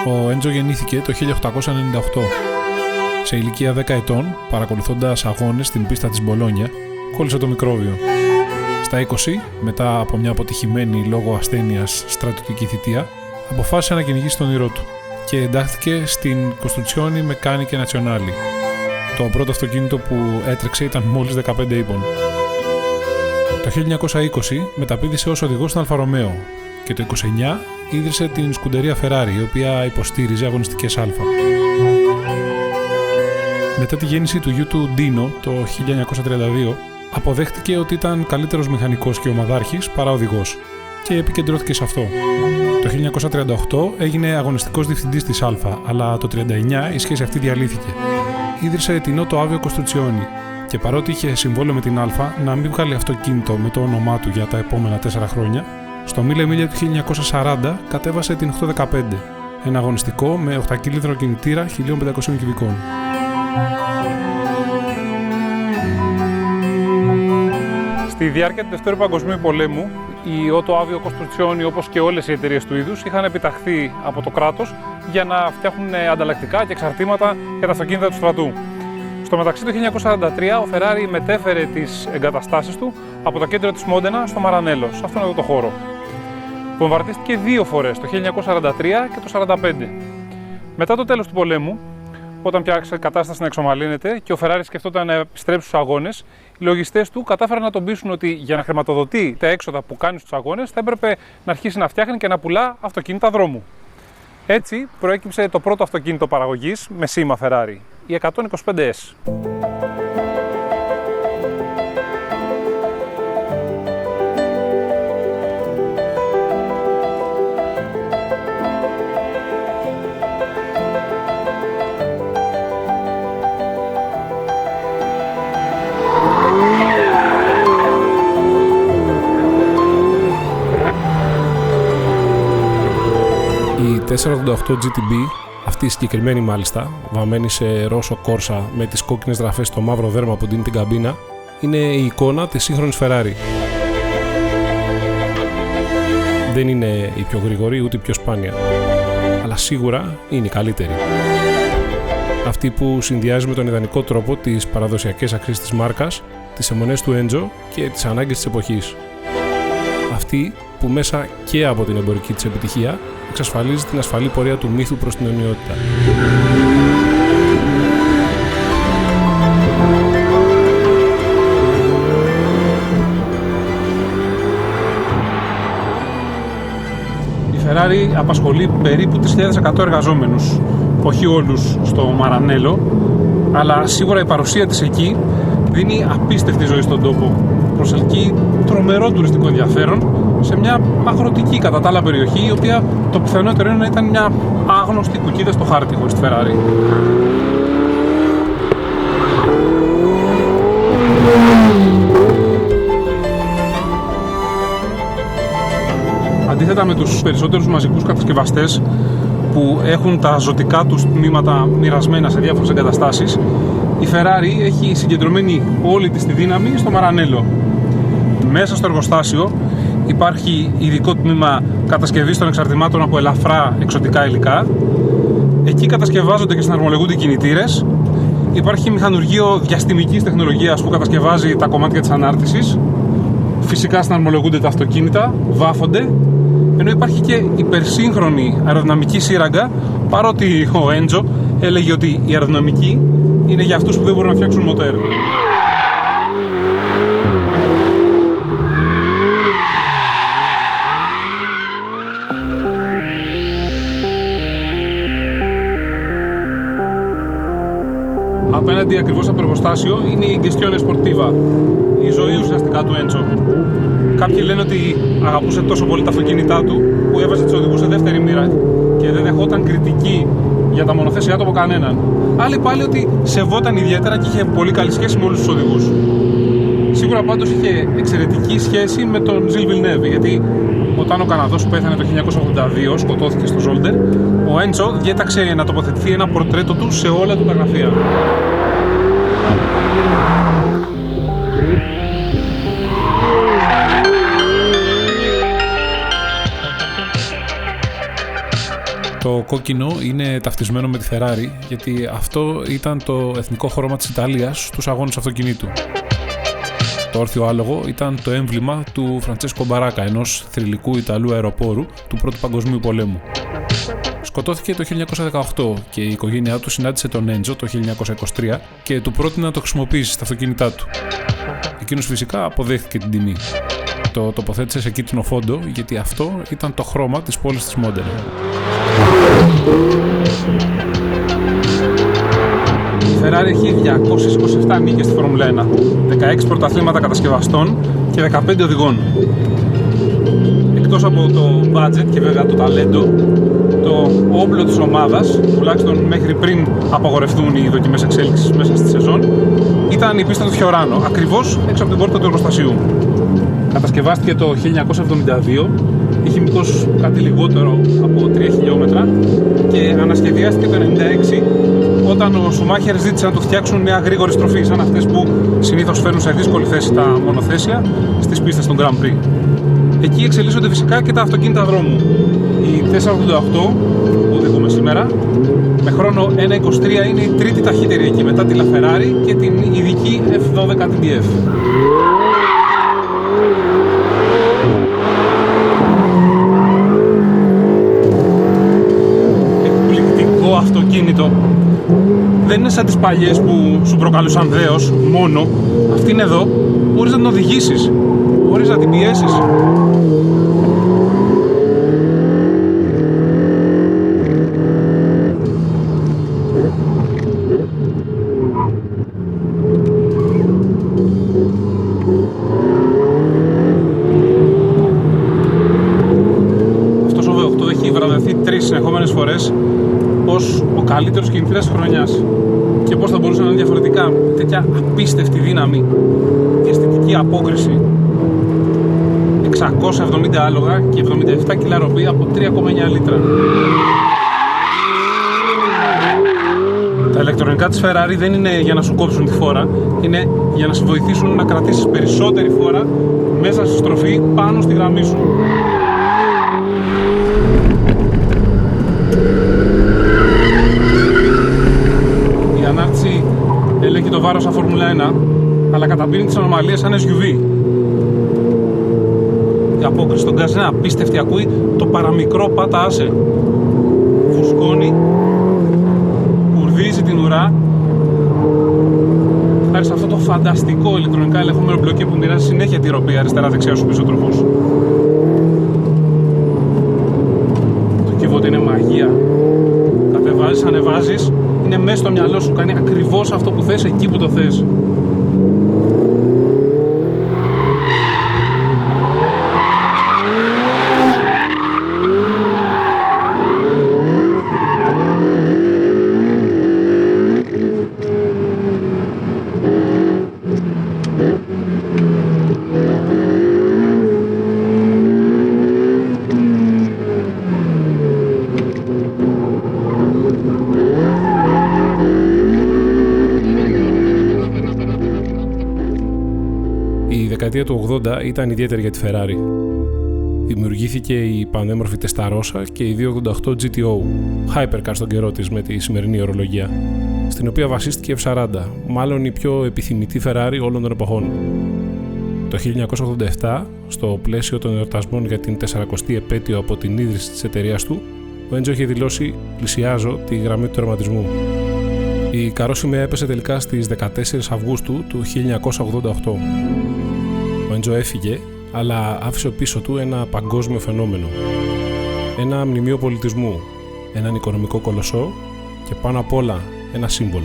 Ο Έντζο γεννήθηκε το 1898. Σε ηλικία 10 ετών, παρακολουθώντας αγώνες στην πίστα της Μπολόνια, κόλλησε το μικρόβιο. Στα 20, μετά από μια αποτυχημένη λόγω ασθένειας στρατιωτική θητεία, αποφάσισε να κυνηγήσει τον όνειρό του και εντάχθηκε στην Costruzioni Meccaniche Nazionali. Το πρώτο αυτοκίνητο που έτρεξε ήταν μόλις 15 ύπων. Το 1920 μεταπήδησε ως οδηγός στην Αλφα Ρωμαίο και το 1929 ίδρυσε την σκουντερία Ferrari, η οποία υποστήριζε αγωνιστικές Αλφα. Μετά τη γέννηση του γιου του Ντίνο το 1932, αποδέχτηκε ότι ήταν καλύτερος μηχανικός και ομαδάρχης παρά οδηγός και επικεντρώθηκε σε αυτό. Το 1938 έγινε αγωνιστικός διευθυντής της Αλφα, αλλά το 1939 η σχέση αυτή διαλύθηκε. Ίδρυσε την Auto Avio Costruzioni και παρότι είχε συμβόλαιο με την Αλφα να μην βγάλει αυτοκίνητο με το όνομά του για τα επόμενα 4 χρόνια, στο Mille Miglia του 1940 κατέβασε την 815, ένα αγωνιστικό με 8κυλινδρο κινητήρα 1500 κυβικών. Στη διάρκεια του Δευτέρου Παγκοσμίου Πολέμου, η Auto Avio Costruzioni, όπως και όλες οι εταιρείες του είδους, είχαν επιταχθεί από το κράτος για να φτιάχνουν ανταλλακτικά και εξαρτήματα για τα αυτοκίνητα του στρατού. Στο μεταξύ, το 1943, ο Ferrari μετέφερε τις εγκαταστάσεις του από το κέντρο της Μόντενα στο Μαρανέλο, σε αυτόν εδώ το χώρο. Βομβαρδίστηκε 2 φορές, το 1943 και το 1945. Μετά το τέλος του πολέμου, όταν πια η κατάσταση να εξομαλύνεται και ο Ferrari σκεφτόταν να επιστρέψει στους αγώνες, οι λογιστές του κατάφεραν να τον πείσουν ότι για να χρηματοδοτεί τα έξοδα που κάνει στους αγώνες θα έπρεπε να αρχίσει να φτιάχνει και να πουλά αυτοκίνητα δρόμου. Έτσι προέκυψε το πρώτο αυτοκίνητο παραγωγής με σήμα Ferrari, η 125S. Η 488 GTB, αυτή η συγκεκριμένη μάλιστα, βαμμένη σε ρώσο κόρσα με τις κόκκινες γραφές στο μαύρο δέρμα που δίνει την καμπίνα, είναι η εικόνα της σύγχρονης Ferrari. Δεν είναι η πιο γρήγορη ούτε η πιο σπάνια, αλλά σίγουρα είναι η καλύτερη. Αυτή που συνδυάζει με τον ιδανικό τρόπο τις παραδοσιακές αξίες της μάρκας, τις αιμονές του Έντζο και τις ανάγκες της εποχής. Αυτή που μέσα και από την εμπορική της επιτυχία εξασφαλίζει την ασφαλή πορεία του μύθου προς την αιωνιότητα. Η Ferrari απασχολεί περίπου 3.100 εργαζόμενους, όχι όλους στο Μαρανέλο, αλλά σίγουρα η παρουσία της εκεί δίνει απίστευτη ζωή στον τόπο. Προσελκύει τρομερό τουριστικό ενδιαφέρον σε μια αγροτική κατά τα άλλα περιοχή, η οποία το πιθανότερο είναι να ήταν μια άγνωστη κουκίδα στο χάρτη χωρίς τη Ferrari. Αντίθετα με τους περισσότερους μαζικούς κατασκευαστές που έχουν τα ζωτικά τους τμήματα μοιρασμένα σε διάφορες εγκαταστάσεις, η Ferrari έχει συγκεντρωμένη όλη της τη δύναμη στο Μαρανέλο. Μέσα στο εργοστάσιο υπάρχει ειδικό τμήμα κατασκευής των εξαρτημάτων από ελαφρά εξωτικά υλικά. Εκεί κατασκευάζονται και συναρμολογούνται οι κινητήρες. Υπάρχει μηχανουργείο διαστημικής τεχνολογίας που κατασκευάζει τα κομμάτια της ανάρτησης. Φυσικά συναρμολογούνται τα αυτοκίνητα, βάφονται. Ενώ υπάρχει και υπερσύγχρονη αεροδυναμική σύραγγα, παρότι ο Έντζο έλεγε ότι η αεροδυναμική είναι για αυτούς που δεν μπορούν να φτιάξουν μοτέρ. Απέναντι ακριβώς από το εργοστάσιο είναι η Gestione Sportiva, η ζωή ουσιαστικά του Έντζο. Κάποιοι λένε ότι αγαπούσε τόσο πολύ τα αυτοκίνητά του που έβαζε τους οδηγούς σε δεύτερη μοίρα και δεν δεχόταν κριτική για τα μονοθέσιά του από κανέναν. Άλλοι πάλι ότι σεβόταν ιδιαίτερα και είχε πολύ καλή σχέση με όλους τους οδηγούς. Σίγουρα πάντως είχε εξαιρετική σχέση με τον Ζιλ Βιλνέβ, γιατί όταν ο Καναδός πέθανε το 1982, σκοτώθηκε στο Ζόλτερ, ο Έντζο διέταξε να τοποθετηθεί ένα πορτρέτο του σε όλα του τα γραφεία. Το κόκκινο είναι ταυτισμένο με τη Ferrari γιατί αυτό ήταν το εθνικό χρώμα της Ιταλίας στους αγώνες αυτοκινήτου. Το όρθιο άλογο ήταν το έμβλημα του Φραντσέσκο Μπαράκα, ενός θρυλικού Ιταλού αεροπόρου του Πρώτου Παγκοσμίου Πολέμου. Σκοτώθηκε το 1918 και η οικογένειά του συνάντησε τον Έντζο το 1923 και του πρότεινε να το χρησιμοποιήσει στα αυτοκίνητά του. Εκείνος φυσικά αποδέχθηκε την τιμή. Το τοποθέτησε σε κίτρινο φόντο γιατί αυτό ήταν το χρώμα της πόλης της Μόντενα. Η Ferrari έχει 227 νίκες στη Φόρμουλα 1, 16 πρωταθλήματα κατασκευαστών και 15 οδηγών. Εκτός από το budget και βέβαια το ταλέντο, το όπλο της ομάδας, τουλάχιστον μέχρι πριν απαγορευτούν οι δοκιμές εξέλιξης μέσα στη σεζόν, ήταν η πίστα του Φιωράνο, ακριβώς έξω από την πόρτα του εργοστασίου. Κατασκευάστηκε το 1972, είχε μήκος κάτι λιγότερο από 3 χιλιόμετρα και ανασχεδιάστηκε το 1996 όταν ο Σουμάχερ ζήτησε να του φτιάξουν μια γρήγορη στροφή σαν αυτές που συνήθως φέρνουν σε δύσκολη θέση τα μονοθέσια στις πίστες των Grand Prix. Εκεί εξελίσσονται φυσικά και τα αυτοκίνητα δρόμου. Η 488 που οδηγούμε σήμερα με χρόνο 1.23 είναι η τρίτη ταχύτερη εκεί μετά τη LaFerrari και την ειδική F12 TDF. Εκπληκτικό αυτοκίνητο. Δεν είναι σαν τις παλιές που σου προκαλούσαν δέος μόνο. Αυτή είναι εδώ, μπορείς να την οδηγήσεις, μπορείς να την πιέσεις. Αυτός ο V8 έχει βραβευθεί 3 συνεχόμενες φορές ως ο καλύτερος κινητήρας της χρονιάς. Και πώς θα μπορούσε να είναι διαφορετικά, τέτοια απίστευτη δύναμη και αισθητική απόκριση. 670 άλογα και 77 κιλά ροπή από 3,9 λίτρα. Τα ηλεκτρονικά της Ferrari δεν είναι για να σου κόψουν τη φόρα, είναι για να σε βοηθήσουν να κρατήσεις περισσότερη φόρα μέσα στη στροφή πάνω στη γραμμή σου. Η ανάρτηση ελέγχει το βάρος σαν Φόρμουλα 1, αλλά καταπίνει τις ανομαλίες σαν SUV. Η απόκριση στον γκάζ είναι απίστευτη, ακούει το παραμικρό πάτα άσε. Φουσκώνει, κουρδίζει την ουρά. Χάρη σε αυτό το φανταστικό ηλεκτρονικά ελεγχόμενο μπλοκέ που μοιράζει συνέχεια τη ροπή αριστερά-δεξιά στους πισωτροφούς. Το κυβότο είναι μαγεία. Κατεβάζεις, ανεβάζεις, είναι μέσα στο μυαλό σου, κάνει ακριβώς αυτό που θες εκεί που το θες. Η δεκαετία του 80 ήταν ιδιαίτερη για τη Ferrari. Δημιουργήθηκε η πανέμορφη Testarossa και η 288 GTO, hypercar στον καιρό της με τη σημερινή ορολογία, στην οποία βασίστηκε F40, μάλλον η πιο επιθυμητή Ferrari όλων των εποχών. Το 1987, στο πλαίσιο των εορτασμών για την 40η επέτειο από την ίδρυση της εταιρείας του, ο Έντζο είχε δηλώσει «Πλησιάζω τη γραμμή του τερματισμού». Η καρόσημαία έπεσε τελικά στις 14 Αυγούστου του 1988. Ο Έντζο έφυγε, αλλά άφησε πίσω του ένα παγκόσμιο φαινόμενο. Ένα μνημείο πολιτισμού, έναν οικονομικό κολοσσό και πάνω απ' όλα ένα σύμβολο.